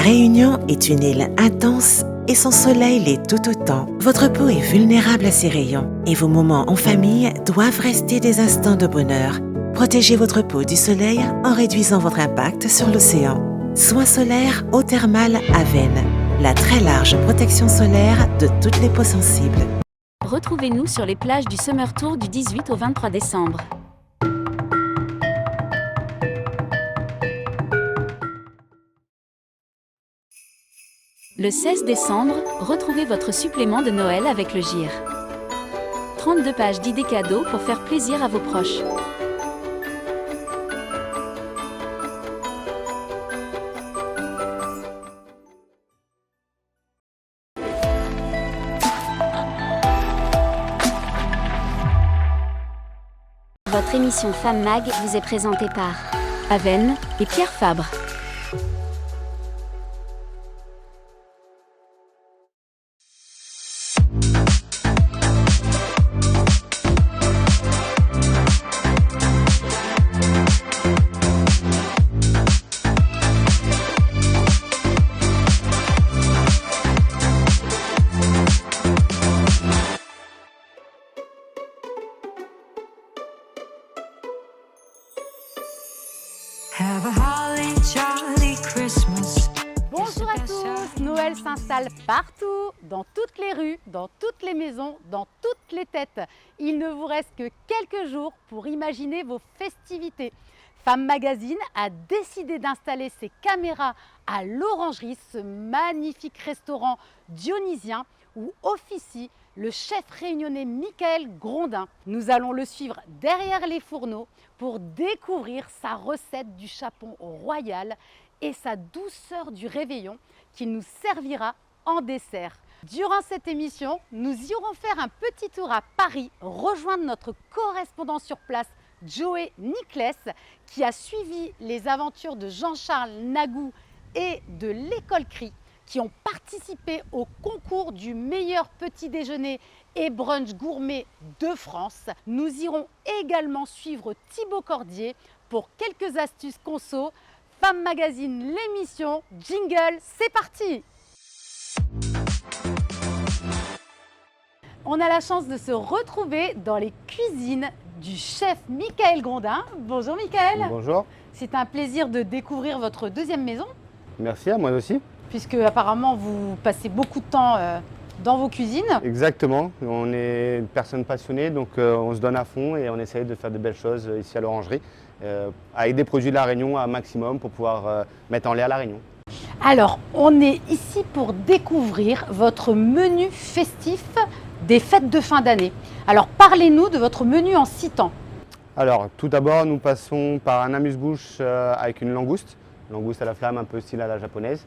Réunion est une île intense et son soleil l'est tout autant. Votre peau est vulnérable à ces rayons et vos moments en famille doivent rester des instants de bonheur. Protégez votre peau du soleil en réduisant votre impact sur l'océan. Soins solaires eau thermale Aven, la très large protection solaire de toutes les peaux sensibles. Retrouvez-nous sur les plages du Summer Tour du 18 au 23 décembre. Le 16 décembre, retrouvez votre supplément de Noël avec le GIR. 32 pages d'idées cadeaux pour faire plaisir à vos proches. Votre émission Femme Mag vous est présentée par Aven et Pierre Fabre. Bonjour à tous, Noël s'installe partout, dans toutes les rues, dans toutes les maisons, dans toutes les têtes. Il ne vous reste que quelques jours pour imaginer vos festivités. Femme Magazine a décidé d'installer ses caméras à l'Orangerie, ce magnifique restaurant dionysien où officie le chef réunionnais Michael Grondin. Nous allons le suivre derrière les fourneaux pour découvrir sa recette du chapon royal et sa douceur du réveillon qu'il nous servira en dessert. Durant cette émission, nous irons faire un petit tour à Paris, rejoindre notre correspondant sur place, Joey Niclès, qui a suivi les aventures de Jean-Charles Nagou et de l'école CRI, qui ont participé au concours du meilleur petit déjeuner et brunch gourmet de France. Nous irons également suivre Thibaut Cordier pour quelques astuces conso. Femme Magazine, l'émission, jingle, c'est parti! On a la chance de se retrouver dans les cuisines du chef Michael Grondin. Bonjour Michael. Bonjour. C'est un plaisir de découvrir votre deuxième maison. Merci, à moi aussi. Puisque apparemment vous passez beaucoup de temps dans vos cuisines. Exactement, on est une personne passionnée, donc on se donne à fond et on essaye de faire de belles choses ici à l'Orangerie, avec des produits de la Réunion à maximum pour pouvoir mettre en l'air la Réunion. Alors, on est ici pour découvrir votre menu festif des fêtes de fin d'année. Alors, parlez-nous de votre menu en 6 temps. Alors, tout d'abord, nous passons par un amuse-bouche avec une langouste à la flamme, un peu style à la japonaise.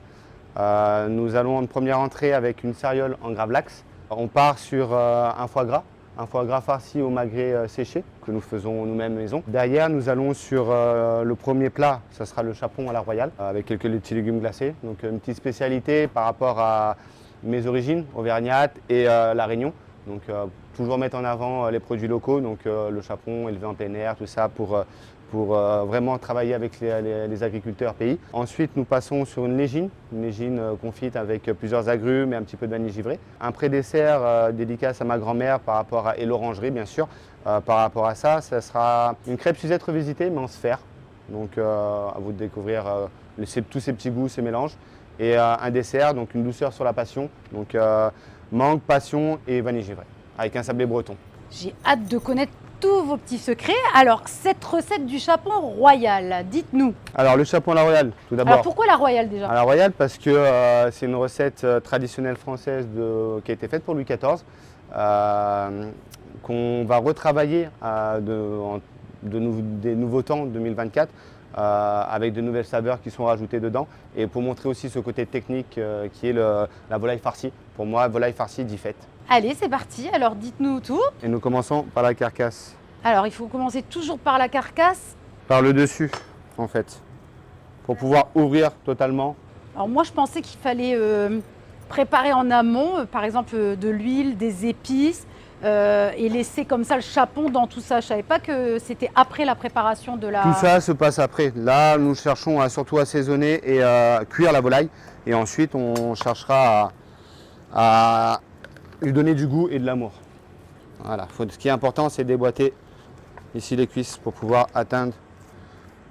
Nous allons en première entrée avec une céréole en gravlax. On part sur un foie gras farci au magret séché que nous faisons nous-mêmes maison. Derrière, nous allons sur le premier plat, ça sera le chapon à la royale avec quelques petits légumes glacés. Donc une petite spécialité par rapport à mes origines auvergnates et la Réunion. Donc toujours mettre en avant les produits locaux, donc le chapon élevé en plein air, tout ça pour vraiment travailler avec les agriculteurs pays. Ensuite, nous passons sur une légine confite avec plusieurs agrumes et un petit peu de vanille givrée. Un pré-dessert dédicace à ma grand-mère et l'orangerie, bien sûr. Par rapport à ça, ça sera une crêpe Suzette revisitée, mais en sphère. Donc, à vous de découvrir tous ces petits goûts, ces mélanges. Et un dessert, donc une douceur sur la passion. Donc, mangue, passion et vanille givrée, avec un sablé breton. J'ai hâte de connaître tous vos petits secrets. Alors, cette recette du chapon royal, dites-nous. Alors, le chapon à la royale, tout d'abord. Alors, pourquoi la royale déjà? À la royale, parce que c'est une recette traditionnelle française qui a été faite pour Louis XIV, qu'on va retravailler des nouveaux temps 2024, avec de nouvelles saveurs qui sont rajoutées dedans, et pour montrer aussi ce côté technique qui est la volaille farcie. Pour moi, volaille farcie dit fête. Allez, c'est parti. Alors, dites-nous tout. Et nous commençons par la carcasse. Alors, il faut commencer toujours par la carcasse. Par le dessus, en fait, pour pouvoir ouvrir totalement. Alors, moi, je pensais qu'il fallait préparer en amont, par exemple, de l'huile, des épices, et laisser comme ça le chapon dans tout ça. Je ne savais pas que c'était après la préparation de la... Tout ça se passe après. Là, nous cherchons à surtout assaisonner et cuire la volaille. Et ensuite, on cherchera à lui donner du goût et de l'amour. Voilà. Ce qui est important, c'est déboîter ici les cuisses pour pouvoir atteindre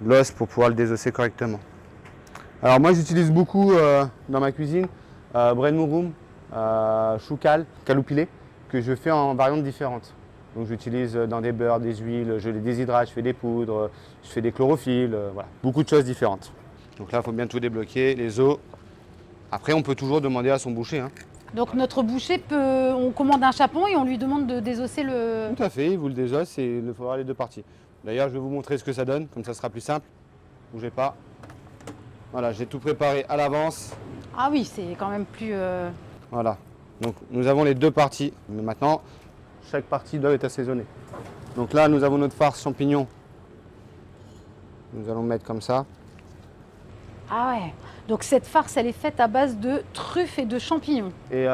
l'os, pour pouvoir le désosser correctement. Alors moi, j'utilise beaucoup dans ma cuisine bread mouroum, choukal, caloupilé, que je fais en variantes différentes. Donc j'utilise dans des beurres, des huiles, je les déshydrate, je fais des poudres, je fais des chlorophylles, voilà. Beaucoup de choses différentes. Donc là, il faut bien tout débloquer, les os. Après, on peut toujours demander à son boucher. Hein. Donc notre boucher on commande un chapon et on lui demande de désosser le... Tout à fait, il vous le désosse et il faudra les deux parties. D'ailleurs, je vais vous montrer ce que ça donne, comme ça sera plus simple. Bougez pas. Voilà, j'ai tout préparé à l'avance. Ah oui, c'est quand même plus... Voilà, donc nous avons les deux parties. Mais maintenant, chaque partie doit être assaisonnée. Donc là, nous avons notre farce champignon. Nous allons mettre comme ça. Ah ouais, donc cette farce, elle est faite à base de truffes et de champignons. Et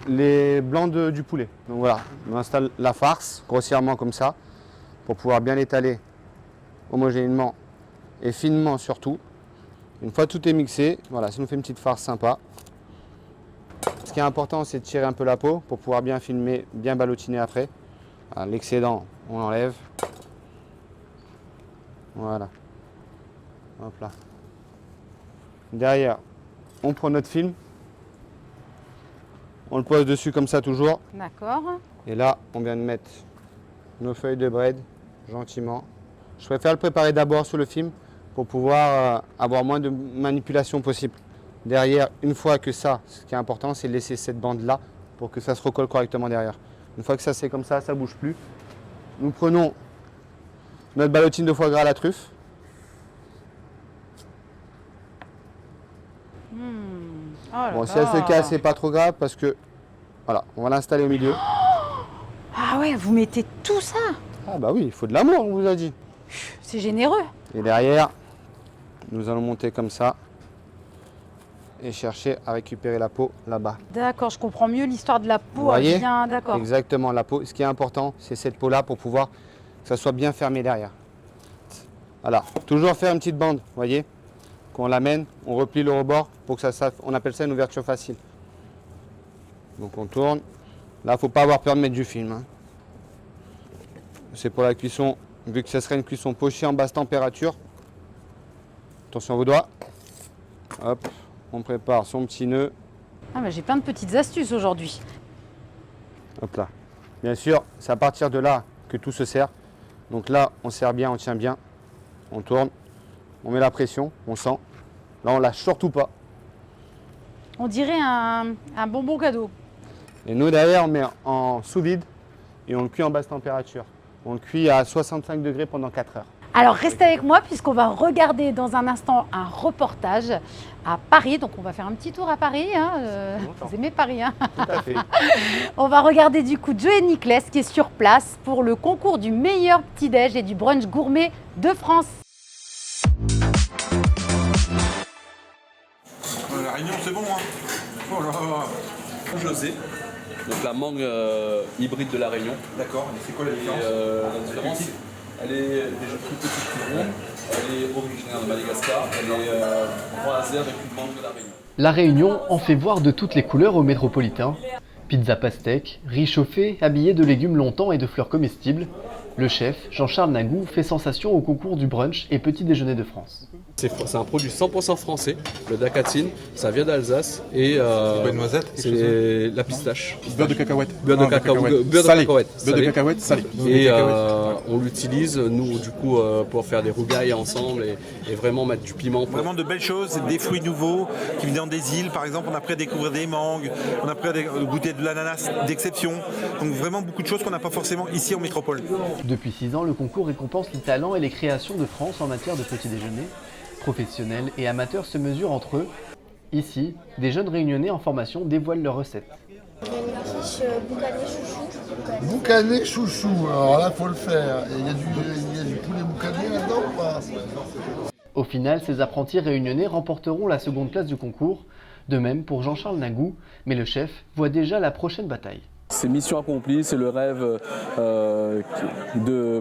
les blancs du poulet. Donc voilà, on installe la farce grossièrement comme ça pour pouvoir bien l'étaler homogènement et finement surtout. Une fois tout est mixé, voilà, ça nous fait une petite farce sympa. Ce qui est important, c'est de tirer un peu la peau pour pouvoir bien filmer, bien ballotiner après. L'excédent, on l'enlève. Voilà. Hop là. Derrière, on prend notre film. On le pose dessus comme ça toujours. D'accord. Et là, on vient de mettre nos feuilles de bread gentiment. Je préfère le préparer d'abord sur le film pour pouvoir avoir moins de manipulation possible. Derrière, une fois que ça, ce qui est important, c'est de laisser cette bande-là pour que ça se recolle correctement derrière. Une fois que ça c'est comme ça ne bouge plus. Nous prenons notre ballotine de foie gras à la truffe. Oh là Bon, si elle se là. casse, c'est pas trop grave parce que, voilà, on va l'installer au milieu. Ah ouais, vous mettez tout ça? Ah bah oui, il faut de l'amour, on vous a dit. C'est généreux. Et derrière, nous allons monter comme ça et chercher à récupérer la peau là-bas. D'accord, je comprends mieux l'histoire de la peau. Vous voyez? Bien, d'accord. Exactement, la peau. Ce qui est important, c'est cette peau-là pour pouvoir que ça soit bien fermé derrière. Voilà, toujours faire une petite bande, vous voyez? Quand on l'amène, on replie le rebord pour que ça, on appelle ça une ouverture facile. Donc on tourne. Là, il ne faut pas avoir peur de mettre du film. Hein. C'est pour la cuisson, vu que ce serait une cuisson pochée en basse température. Attention à vos doigts. Hop, on prépare son petit nœud. Ah, j'ai plein de petites astuces aujourd'hui. Hop là. Bien sûr, c'est à partir de là que tout se serre. Donc là, on serre bien, on tient bien. On tourne, on met la pression, on sent. Là, on lâche surtout pas. On dirait un bonbon cadeau. Et nous, derrière, on met en sous-vide et on le cuit en basse température. On le cuit à 65 degrés pendant 4 heures. Alors restez avec moi puisqu'on va regarder dans un instant un reportage à Paris. Donc on va faire un petit tour à Paris. Vous aimez Paris, hein? Tout à fait. On va regarder du coup Joe Niclès qui est sur place pour le concours du meilleur petit-déj et du brunch gourmet de France. La Réunion, c'est bon, hein? Oh là là. José, donc la mangue hybride de la Réunion. D'accord, mais c'est quoi la différence? La différence, elle est déjà plus petite que ronde, elle est originaire de Madagascar, elle est croisée avec une mangue de la Réunion. La Réunion en fait voir de toutes les couleurs aux métropolitains. Pizza pastèque, riz chauffé, habillé de légumes longtemps et de fleurs comestibles. Le chef, Jean-Charles Nagou, fait sensation au concours du brunch et petit déjeuner de France. C'est un produit 100% français, le dacatine, ça vient d'Alsace et c'est la pistache. Beurre de cacahuète. Beurre de cacahuète. Beurre de cacahuète salé. Et on l'utilise, nous, du coup, pour faire des rougailles ensemble et vraiment mettre du piment. Vraiment de belles choses, des fruits nouveaux qui viennent des îles. Par exemple, on a appris à découvrir des mangues, on a appris à goûter de l'ananas d'exception. Donc vraiment beaucoup de choses qu'on n'a pas forcément ici en métropole. Depuis 6 ans, le concours récompense les talents et les créations de France en matière de petit déjeuner. Professionnels et amateurs se mesurent entre eux. Ici, des jeunes réunionnais en formation dévoilent leurs recettes. Il y a une quiche boucané chouchou. Boucané chouchou, alors là faut le faire. Il y a du poulet boucané là-dedans ou pas? Au final, ces apprentis réunionnais remporteront la seconde place du concours. De même pour Jean-Charles Nagou, mais le chef voit déjà la prochaine bataille. c'est mission accomplie, c'est le rêve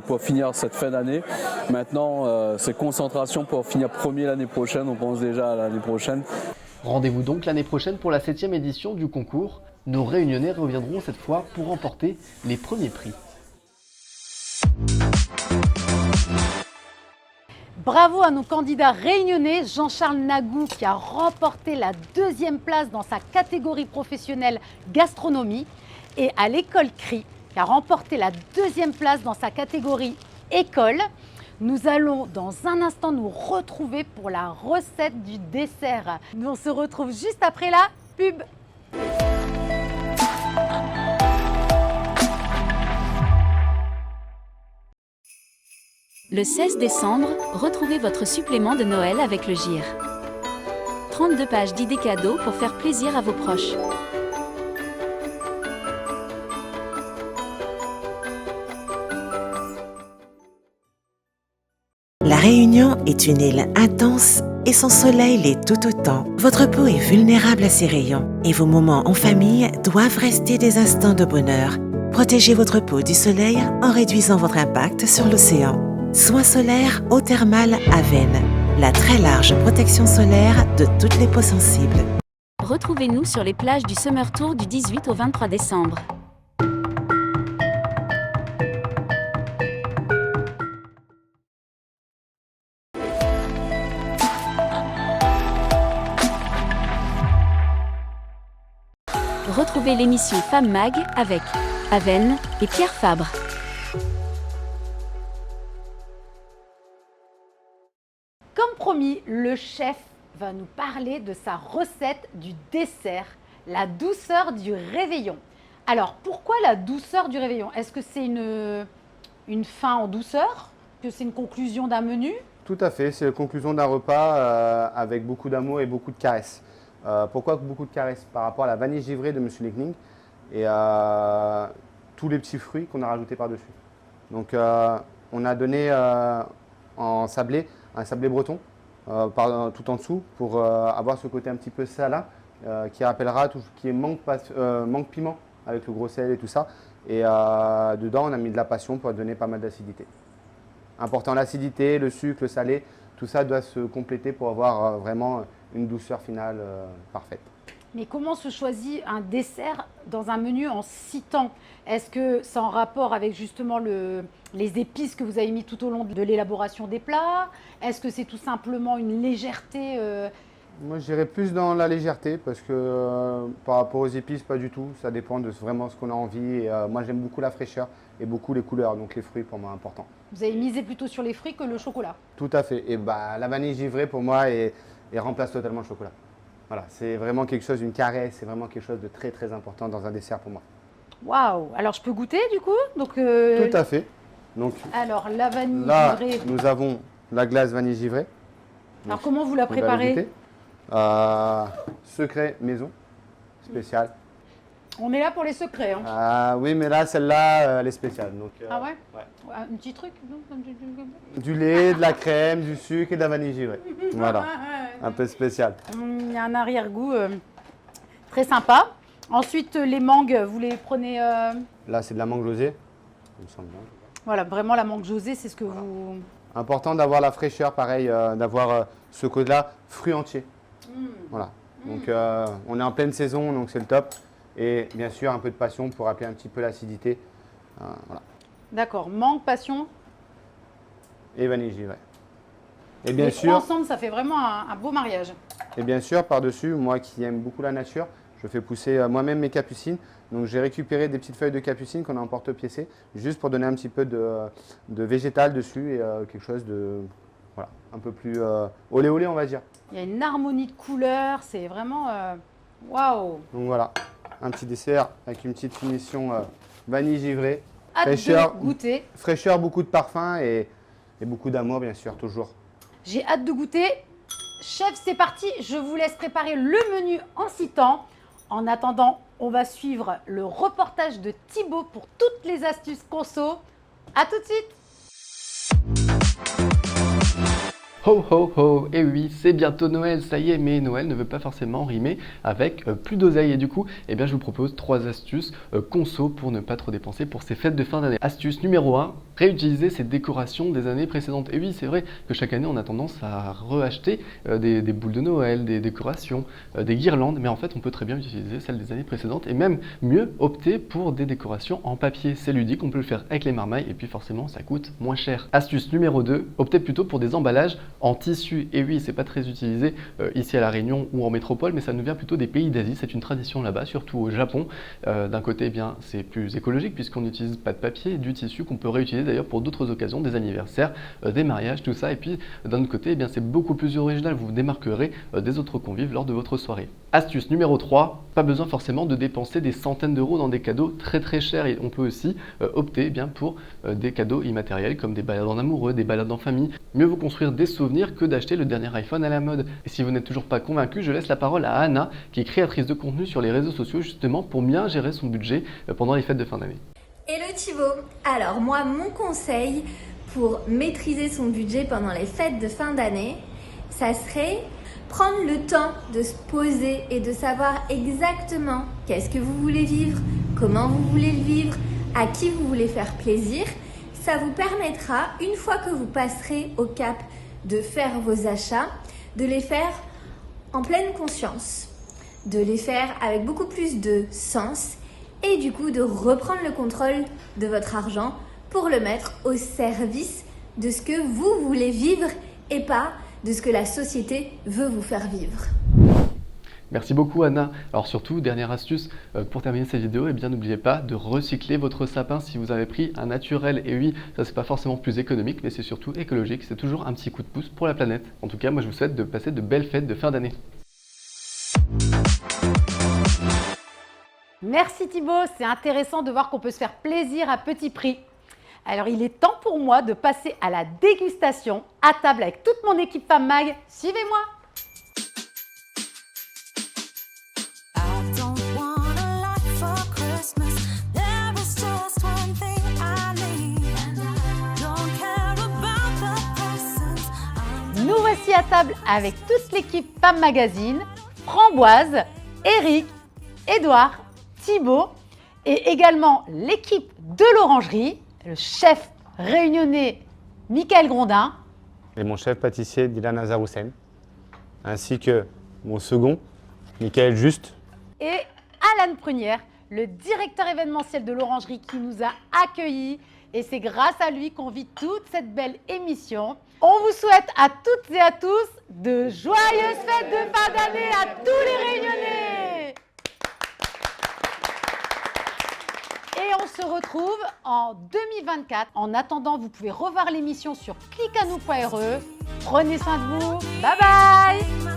pour finir cette fin d'année. Maintenant, c'est concentration pour finir premier l'année prochaine, on pense déjà à l'année prochaine. Rendez-vous donc l'année prochaine pour la 7e édition du concours. Nos réunionnais reviendront cette fois pour remporter les premiers prix. Bravo à nos candidats réunionnais, Jean-Charles Nagou qui a remporté la 2e place dans sa catégorie professionnelle gastronomie et à l'école CRI qui a remporté la 2e place dans sa catégorie école. Nous allons dans un instant nous retrouver pour la recette du dessert. Nous on se retrouve juste après la pub. Le 16 décembre, retrouvez votre supplément de Noël avec le GIR. 32 pages d'idées cadeaux pour faire plaisir à vos proches. La Réunion est une île intense et son soleil l'est tout autant. Votre peau est vulnérable à ses rayons et vos moments en famille doivent rester des instants de bonheur. Protégez votre peau du soleil en réduisant votre impact sur l'océan. Soins solaires eau thermale Aven, la très large protection solaire de toutes les peaux sensibles. Retrouvez-nous sur les plages du Summer Tour du 18 au 23 décembre. Retrouvez l'émission Femme Mag avec Aven et Pierre Fabre. Comme promis, le chef va nous parler de sa recette du dessert, la douceur du réveillon. Alors, pourquoi la douceur du réveillon? Est-ce que c'est une fin en douceur? Que c'est une conclusion d'un menu? Tout à fait, c'est la conclusion d'un repas avec beaucoup d'amour et beaucoup de caresses. Pourquoi beaucoup de caresses? Par rapport à la vanille givrée de Monsieur Legning et tous les petits fruits qu'on a rajoutés par-dessus. Donc on a donné en sablé, un sablé breton tout en dessous pour avoir ce côté un petit peu salin qui rappellera tout ce qui est mangue piment avec le gros sel et tout ça. Et dedans on a mis de la passion pour donner pas mal d'acidité. Important l'acidité, le sucre, le salé, tout ça doit se compléter pour avoir vraiment une douceur finale parfaite. Mais comment se choisit un dessert dans un menu en 6 temps? Est-ce que c'est en rapport avec justement les épices que vous avez mis tout au long de l'élaboration des plats? Est-ce que c'est tout simplement une légèreté Moi, j'irais plus dans la légèreté parce que par rapport aux épices, pas du tout. Ça dépend de vraiment ce qu'on a envie. Et, moi, j'aime beaucoup la fraîcheur et beaucoup les couleurs. Donc, les fruits, pour moi, important. Vous avez misé plutôt sur les fruits que le chocolat? Tout à fait. Et la vanille givrée, pour moi, remplace totalement le chocolat. Voilà, c'est vraiment quelque chose, une caresse, c'est vraiment quelque chose de très, très important dans un dessert pour moi. Waouh! Alors, je peux goûter, du coup? Donc, Tout à fait. Donc, alors, la vanille là, givrée. nous avons la glace vanille givrée. Alors, Donc, comment vous la préparez? Secret maison, spécial. On est là pour les secrets. Hein. Oui, mais là, celle-là, elle est spéciale. Donc, ah ouais? Ouais. Un petit truc? Du lait, de la crème, du sucre et de la vanille givrée. Voilà, un peu spécial. Il y a un arrière-goût très sympa. Ensuite, les mangues, vous les prenez... Là, c'est de la mangue José, il me semble bien. Voilà, vraiment la mangue José, c'est ce que vous... Important d'avoir la fraîcheur, pareil, d'avoir ce côté-là, fruits entiers. Voilà. Donc, on est en pleine saison, donc c'est le top. Et bien sûr, un peu de passion pour rappeler un petit peu l'acidité. Voilà. D'accord, mangue, passion. Et vanille givrée. Et bien Les sûr, trois ensemble, ça fait vraiment un beau mariage. Et bien sûr, par-dessus, moi qui aime beaucoup la nature, je fais pousser moi-même mes capucines. Donc j'ai récupéré des petites feuilles de capucine qu'on a en porte-piécé, juste pour donner un petit peu de végétal dessus et quelque chose de un peu plus olé olé, on va dire. Il y a une harmonie de couleurs, c'est vraiment waouh. Donc voilà, un petit dessert avec une petite finition vanille givrée. Hâte Fraîcheur, de goûter. Fraîcheur, beaucoup de parfum et beaucoup d'amour, bien sûr, toujours. J'ai hâte de goûter. Chef, c'est parti. Je vous laisse préparer le menu en 6 temps. En attendant, on va suivre le reportage de Thibaut pour toutes les astuces conso. À tout de suite. Ho ho ho, et oui, c'est bientôt Noël, ça y est, mais Noël ne veut pas forcément rimer avec plus d'oseille. Et du coup, eh bien, je vous propose 3 astuces conso pour ne pas trop dépenser pour ces fêtes de fin d'année. Astuce numéro 1, réutiliser ces décorations des années précédentes. Et oui, c'est vrai que chaque année, on a tendance à reacheter des boules de Noël, des décorations, des guirlandes, mais en fait, on peut très bien utiliser celles des années précédentes et même mieux opter pour des décorations en papier. C'est ludique, on peut le faire avec les marmailles et puis forcément, ça coûte moins cher. Astuce numéro 2, optez plutôt pour des emballages en tissu. Et oui, c'est pas très utilisé ici à La Réunion ou en métropole, mais ça nous vient plutôt des pays d'Asie. C'est une tradition là-bas, surtout au Japon. D'un côté, eh bien, c'est plus écologique puisqu'on n'utilise pas de papier, du tissu qu'on peut réutiliser d'ailleurs pour d'autres occasions, des anniversaires, des mariages, tout ça. Et puis d'un autre côté, eh bien, c'est beaucoup plus original. Vous vous démarquerez des autres convives lors de votre soirée. Astuce numéro 3, pas besoin forcément de dépenser des centaines d'euros dans des cadeaux très très chers. Et on peut aussi opter eh bien, pour des cadeaux immatériels comme des balades en amoureux, des balades en famille. Mieux vous construire des souvenirs que d'acheter le dernier iPhone à la mode. Et si vous n'êtes toujours pas convaincu, je laisse la parole à Anna, qui est créatrice de contenu sur les réseaux sociaux justement pour bien gérer son budget pendant les fêtes de fin d'année. Hello Thibaut. Alors moi, mon conseil pour maîtriser son budget pendant les fêtes de fin d'année, ça serait prendre le temps de se poser et de savoir exactement qu'est-ce que vous voulez vivre, comment vous voulez le vivre, à qui vous voulez faire plaisir. Ça vous permettra, une fois que vous passerez au cap de faire vos achats, de les faire en pleine conscience, de les faire avec beaucoup plus de sens et du coup de reprendre le contrôle de votre argent pour le mettre au service de ce que vous voulez vivre et pas de ce que la société veut vous faire vivre. Merci beaucoup Anna. Alors surtout, dernière astuce, pour terminer cette vidéo, eh bien n'oubliez pas de recycler votre sapin si vous avez pris un naturel. Et oui, ça c'est pas forcément plus économique, mais c'est surtout écologique. C'est toujours un petit coup de pouce pour la planète. En tout cas, moi je vous souhaite de passer de belles fêtes de fin d'année. Merci Thibaut, c'est intéressant de voir qu'on peut se faire plaisir à petit prix. Alors il est temps pour moi de passer à la dégustation à table avec toute mon équipe Femme Mag. Suivez-moi. Nous voici à table avec toute l'équipe Femme Magazine, Framboise, Eric, Édouard, Thibaut et également l'équipe de l'Orangerie, le chef réunionnais Michael Grondin. Et mon chef pâtissier Dylan Azaroussen, ainsi que mon second, Michael Juste. Et Alan Prunière, le directeur événementiel de l'Orangerie qui nous a accueillis. Et c'est grâce à lui qu'on vit toute cette belle émission. On vous souhaite à toutes et à tous de joyeuses fêtes de fin d'année à tous les Réunionnais. Et on se retrouve en 2024. En attendant, vous pouvez revoir l'émission sur clicanou.re. Prenez soin de vous. Bye bye.